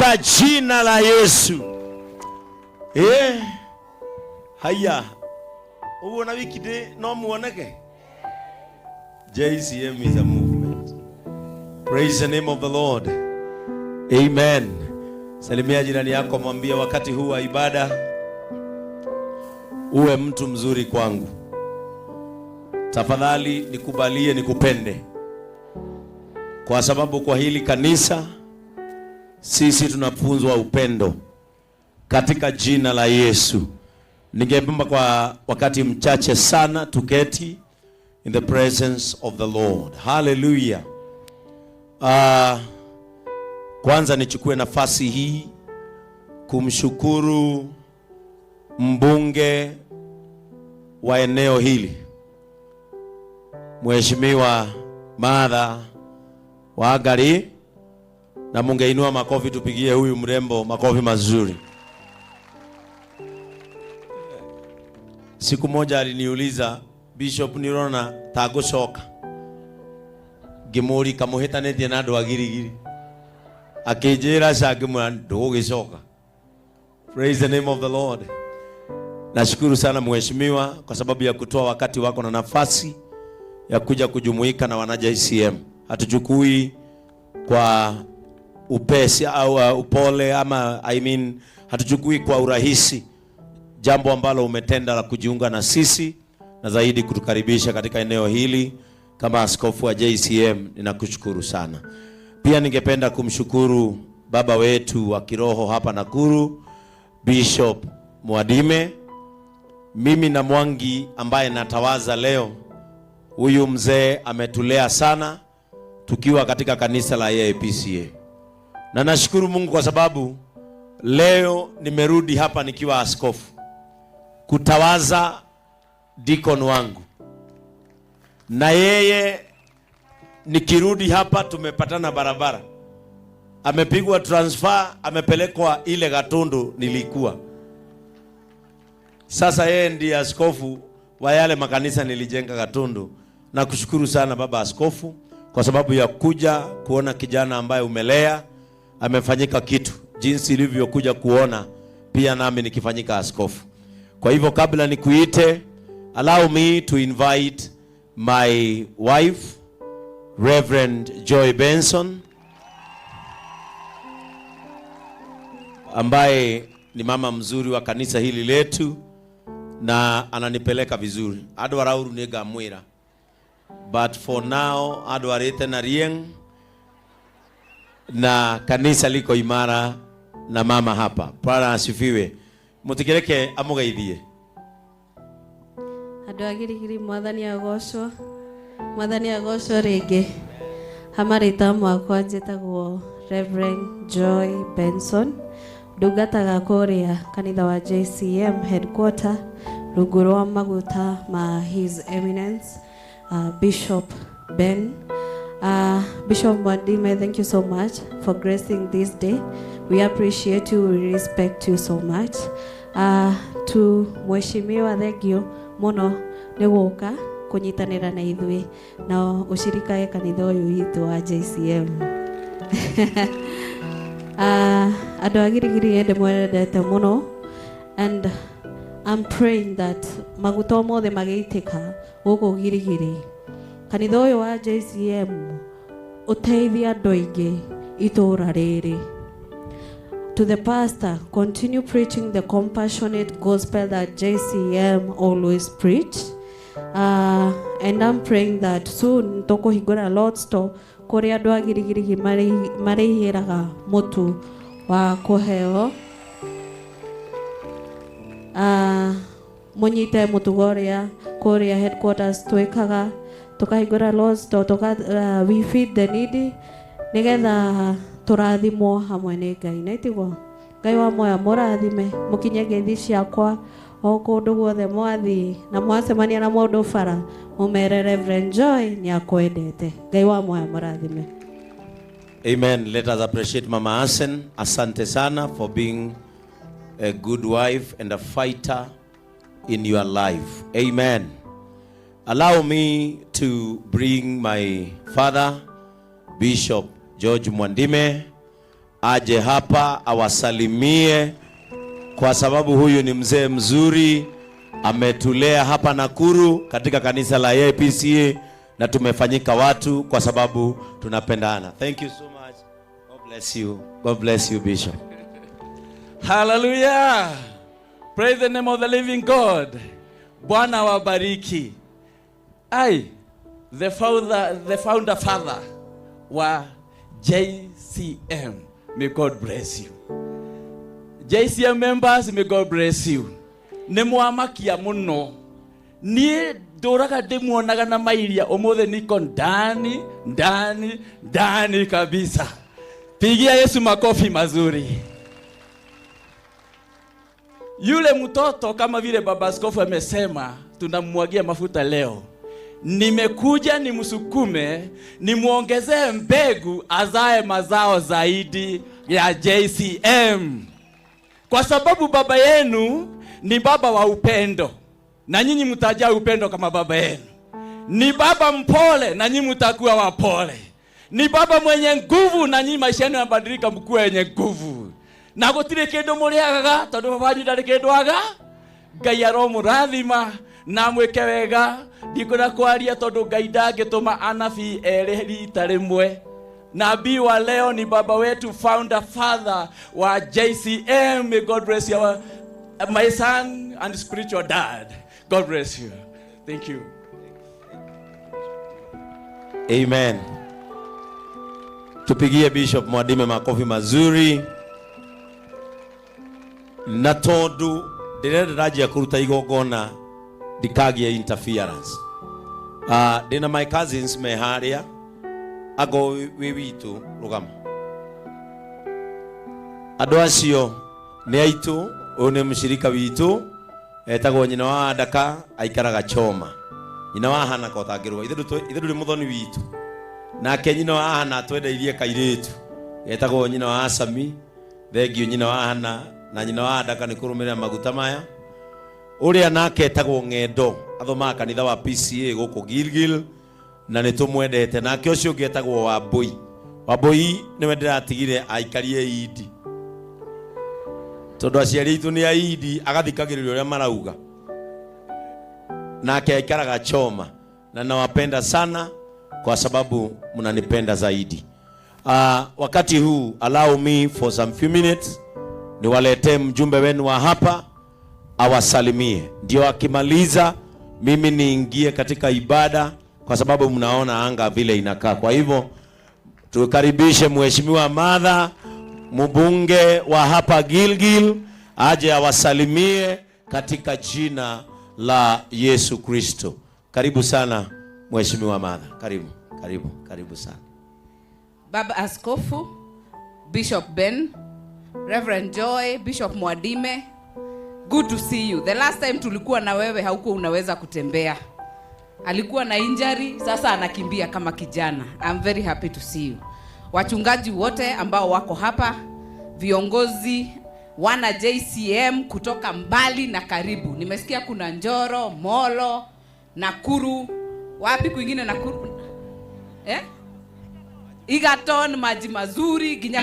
katika jina la Yesu. Haya. Uona wikide no muoneke. JCM is a movement. Praise the name of the Lord. Amen. Salimia jirani yako, mwambie wakati huu wa ibada uwe mtu mzuri kwangu. Tafadhali nikubalie nikupende. Kwa sababu kwa hili kanisa sisi tunafunzwa upendo katika jina la Yesu. Ningeomba kwa wakati mchache sana tuketi in the presence of the Lord. Hallelujah. Kwanza nichukue nafasi hii kumshukuru mbunge wa eneo hili, Mheshimiwa Martha Wangari, na mungeinua makofi tupigie huyu mrembo makofi mazuri. Siku moja aliniuliza, Bishop, nirona tagushoka ngimuri kamuhitanetie na andu agirigiri, akijira shagimwa ndugugicoka. Praise the name of the Lord. Nashukuru sana mheshimiwa kwa sababu ya kutoa wakati wako na nafasi ya kuja kujumuika na wana JCM. Hatuchukui kwa upesi au upole ama hatuchukui kwa urahisi jambo ambalo umetenda la kujiunga na sisi na zaidi kutukaribisha katika eneo hili kama askofu wa JCM. Ninakushukuru sana. Pia ningependa kumshukuru baba wetu wa kiroho hapa Nakuru, Bishop Mwandime. Mimi na Mwangi ambaye natawaza leo, huyu mzee ametulea sana tukiwa katika kanisa la APCA. Na nashukuru Mungu kwa sababu leo nimerudi hapa nikiwa askofu kutawaza deacon wangu. Na yeye nikirudi hapa tumepatana barabara. Amepigwa transfer, amepelekwa ile Gatundu nilikuwa. Sasa yeye ndiye askofu wa yale makanisa nilijenga Gatundu. Na kushukuru sana baba askofu kwa sababu ya kuja kuona kijana ambaye umelea amefanyika kitu jinsi ilivyokuja kuona pia nami nikifanyika askofu. Kwa hivyo kabla nikuite, allow me to invite my wife, Reverend Joy Benson, ambaye ni mama mzuri wa kanisa hili letu na ananipeleka vizuri. Ado arauru nega mwira. But for now ado arete na rieng na kanisa liko imara na mama hapa. Bwana asifiwe. Mutigereke amugeithie. Ado agirigiri mwathani agocwo ringi. Hamarita mwakwa njitagwo Reverend Joy Benson, ndungataga kuria kanitha wa JCM headquarter rungu rwa maguta ma His Eminence Bishop Ben. Bishop Mwandime, thank you so much for gracing this day. We appreciate you, we respect you so much. To mheshimiwa, thank you muno ni guka kunyitanira na ithui na ushirika kanitha uyu witu wa JCM. Ado agirigiri ende mwendete muno, and I'm praying that maguto mothe mageitika guku girigiri kanitha uyu wa JCM uteithia andu aingi itura riri. To the pastor, continue preaching the compassionate gospel that JCM always preach. And I'm praying that soon toko higura Lord's store kore andu agirigiri marihiraga mutu wa kuheo. Munyite mutu goria korea headquarters twekaga tukahigura Lord's store we feed the needy nigetha turathimwo hamwe ni Ngai. Naitiguo Ngai wa moya murathime mukinye ngeithi ciakwa o kundu guothe mwathi na mwacemania na mundu bara mumere Reverend Joy ni akwendete. Ngai wa moya murathime. Amen. Let us appreciate Mama Asen. Asante sana for being a good wife and a fighter in your life. Amen. Allow me to bring my father, Bishop George Mwandime, aje hapa awasalimie, kwa sababu huyu ni mzee mzuri, ametulea hapa Nakuru katika kanisa la APCA, na tumefanyika watu kwa sababu tunapendana. Thank you so much. God bless you. God bless you, Bishop. Hallelujah. Praise the name of the living God. Bwana wabariki. The founder father wa JCM. May God bless you. JCM members, may God bless you. Nemwamakia muno. Nie doraga demuonaga na mairia omothe niko ndani kabisa. Pigia Yesu makofi mazuri. Yule mtoto kama vile baba askofu amesema, tunamwagia mafuta leo. Nimekuja nimsukume, nimuongezee mbegu azae mazao zaidi ya JCM. Kwa sababu baba yenu ni baba wa upendo, na nyinyi mtajaa upendo kama baba yenu. Ni baba mpole, na nyinyi mtakuwa wapole. Ni baba mwenye nguvu, na nyinyi maisha yenu yanabadilika mkuwe yenye nguvu. Na gutire kindu muriagaga tondu baba wanyu ndari kindu aga. Ngai aromurathima na mwike wega. Ndikuna kwaria tondu Ngai ndangituma anabii eri rita rimwe. Nabii wa leo ni baba wetu, founder father wa JCM. May God bless you, my son and spiritual dad. God bless you. Thank you. Amen. Tupigie Bishop Mwadime makofi mazuri. Na tondu ndirenda kuruta igongona ndikagie interference. Dina my cousins me haria ago we witu rugama. Andu acio ni aitu, uyu ni mshirika witu etagwo nyina wa Ndaka, aikaraga Choma. Nyina wa Hana ko tangirwa ithu ri muthoni witu. Nake nyina wa Hana twendeirie kairitu etagwo nyina wa Asami. Thengio nyina wa Hana na nyina wa Ndaka ni kurumira maguta maya. Uria nake etagwo Ng'endo, athoma kanitha wa PCA guku Gilgil, na nitumwendete. Nake ucio ngetagwo Wambui. Wambui niwe ndiratigire aikarie Idi, tondu aciari itu ni aidi, agathikagiriria uria marauga. Nake aikaraga Choma, na nawapenda sana kwa sababu mnanipenda zaidi. Wakati huu allow me for some few minutes niwalete mjumbe wenu wa hapa awasalimie, ndio akimaliza mimi niingie katika ibada, kwa sababu mnaona anga vile inakaa. Kwa hivyo tukaribishe Mheshimiwa Martha, mbunge wa hapa Gilgil, aje awasalimie katika jina la Yesu Kristo. Karibu sana Mheshimiwa Martha. Karibu sana. Baba Askofu, Bishop Ben, Reverend Joy, Bishop Mwadime, good to see you. The last time tulikuwa na wewe haukuwa unaweza kutembea. Alikuwa na injury, sasa anakimbia kama kijana. I'm very happy to see you. Wachungaji wote ambao wako hapa, viongozi, wana JCM kutoka mbali na karibu. Nimesikia kuna Njoro, Molo, Nakuru, wapi kwingine Nakuru? Egerton, Maji Mazuri, ginya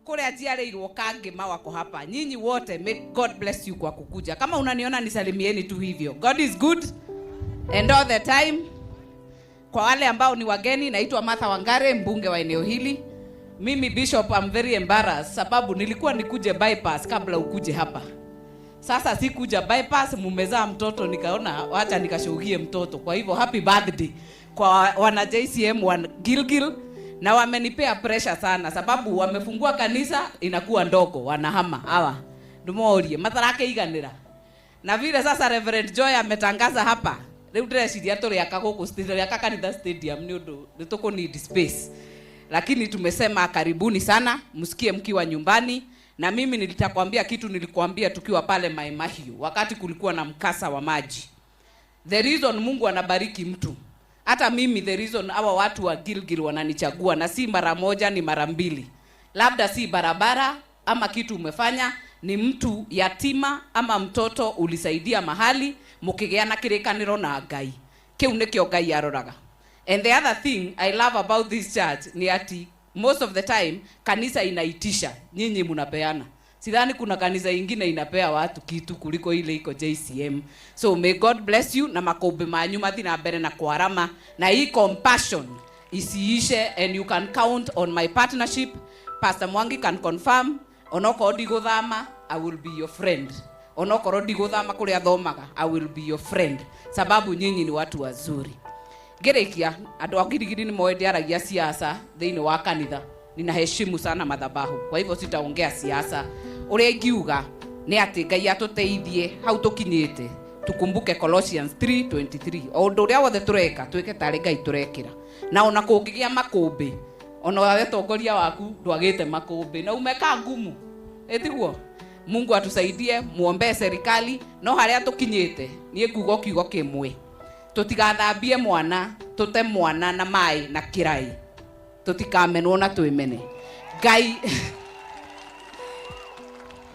kule ajiareirwo Kangema wako hapa. Nyinyi wote, may God bless you kwa kukuja. Kama unaniona nisalimieni tu hivyo. God is good and all the time. Kwa wale ambao ni wageni, naitwa Martha Wangare, mbunge wa eneo hili. Mimi Bishop, I'm very embarrassed sababu nilikuwa nikuje bypass kabla ukuje hapa. Sasa sikuja bypass, mumezaa mtoto, nikaona wacha nikashuhugie mtoto. Kwa hivyo happy birthday kwa wana JCM wa Gilgil, na wamenipea pressure sana sababu wamefungua kanisa inakuwa ndogo, wanahama hawa ndumorie matarake iganira. Na vile sasa Reverend Joy ametangaza hapa, leo ndĩreciria tũrĩaka gũkũ stadium kanitha stadium nĩ ũndũ nĩtũkũ need space. Lakini tumesema karibuni sana, msikie mkiwa nyumbani. Na mimi nilitakwambia kitu nilikuambia tukiwa pale Maimahiu wakati kulikuwa na mkasa wa maji. The reason Mungu anabariki mtu, hata mimi the reason hawa watu wa Gilgil wananichagua, na si mara moja ni mara mbili. Labda si barabara ama kitu umefanya, ni mtu yatima ama mtoto ulisaidia mahali mukigeana kirikaniro na Ngai. Kiu nikio Ngai aroraga. And the other thing I love about this church ni ati most of the time kanisa inaitisha, nyinyi mnapeana. Sidhani kuna kanisa ingine inapea watu kitu kuliko ile iko JCM. So may God bless you, na makombe manyu mathi na mbere na kwarama, na hii compassion isiishe, and you can count on my partnership. Pastor Mwangi can confirm, onoko ndiguthama, I will be your friend. Onoko ndiguthama kuri athomaga, I will be your friend. Sababu nyinyi ni watu wazuri. Gerekia, andu agirigiri ni moe ndiaragia siasa thiini wa kanitha. Ninaheshimu sana madhabahu. Kwa hivyo sitaongea siasa. Uria ingiuga ni ati Ngai atuteithie hau tukinyite. Tukumbuke Colossians 3:23. O undu uria wothe tureka twike tari Ngai turekira. Na ona kungigia makumbi, ona wewe tongoria waku ndwagite makumbi na umeka ngumu. Etiguo. Mungu atusaidie, muombe serikali, no haria tukinyite nie ngugo kiugo kimwe. Tutigathambie mwana, tute mwana na mai na kirai. Tutikamenwo na twimene.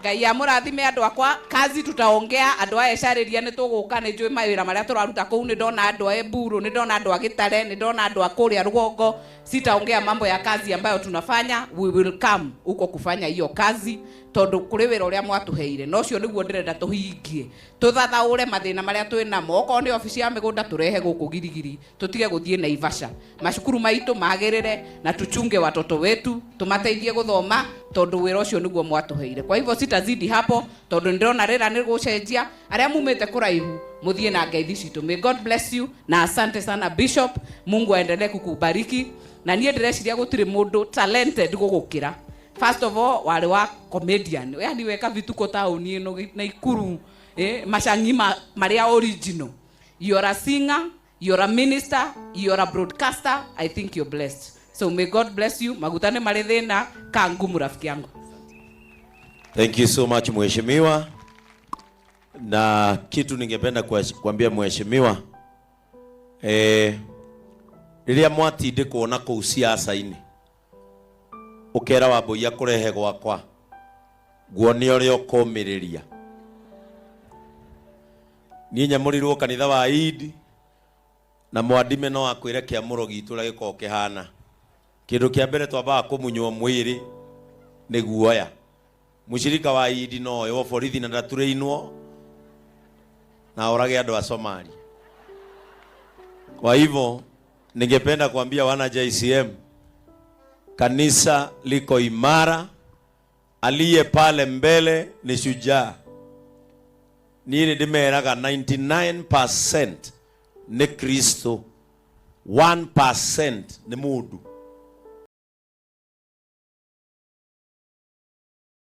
Ngai amurathime andu akwa, kazi tutaongea, andu aya ecariria ni tuguka, ni njui mawira maria turaruta kuu, ni ndona andu a Eburu, ni ndona andu a Gitare, ni ndona andu a kuria Rugongo. Sitaongea mambo ya kazi ambayo tunafanya. We will come uko kufanya hiyo kazi, tondu kuri wira uria mwatuheire, no cio niguo ndirenda tuhingie. Tuthathaure mathina maria twina mo, ko ni ofisi ya migunda turehe guku Girigiri, tutige guthie Naivasha. Mashukuru maitu magirire, na tuchunge watoto wetu, tumateithie guthoma, tondu wira ucio niguo mwatuheire. Kwa hivyo sitazidi hapo, tondu ndirona rira ni gucenjia. Aria mumete kuraihu muthie na ngeithi citu. May God bless you, na asante sana Bishop. Mungu aendelee kukubariki, na nie ndireciria gutire mundu talented gugukira. First of all, wale wa comedian, yani weka vituko tauni ino na Ikuru, mashangima maria original. You are a singer, you are a minister, you are a broadcaster. I think you're blessed. So may God bless you. Magutane marethena kangumu rafiki yangu. Thank you so much mheshimiwa. Na kitu ningependa kuambia mheshimiwa, riria mwatinde kuona kuu siasa-ini ukera Wambui ya kurehe gwakwa guone uria ukumiriria. Ni nyamurirwo kanitha wa Eid, na mwadime no akwire kiamuro gitu ria giko kihana. Kindu kia mbere twambaga kumunywo mwiri ni guoya. Mushirika wa Eid no yo borithi na ndatureinwo na orage andu a Somali. Kwa hivyo ningependa kuambia wana JCM, kanisa liko imara, aliye pale mbele ni shujaa. Nini ndimeraga 99% ni Kristo, 1% ni mundu.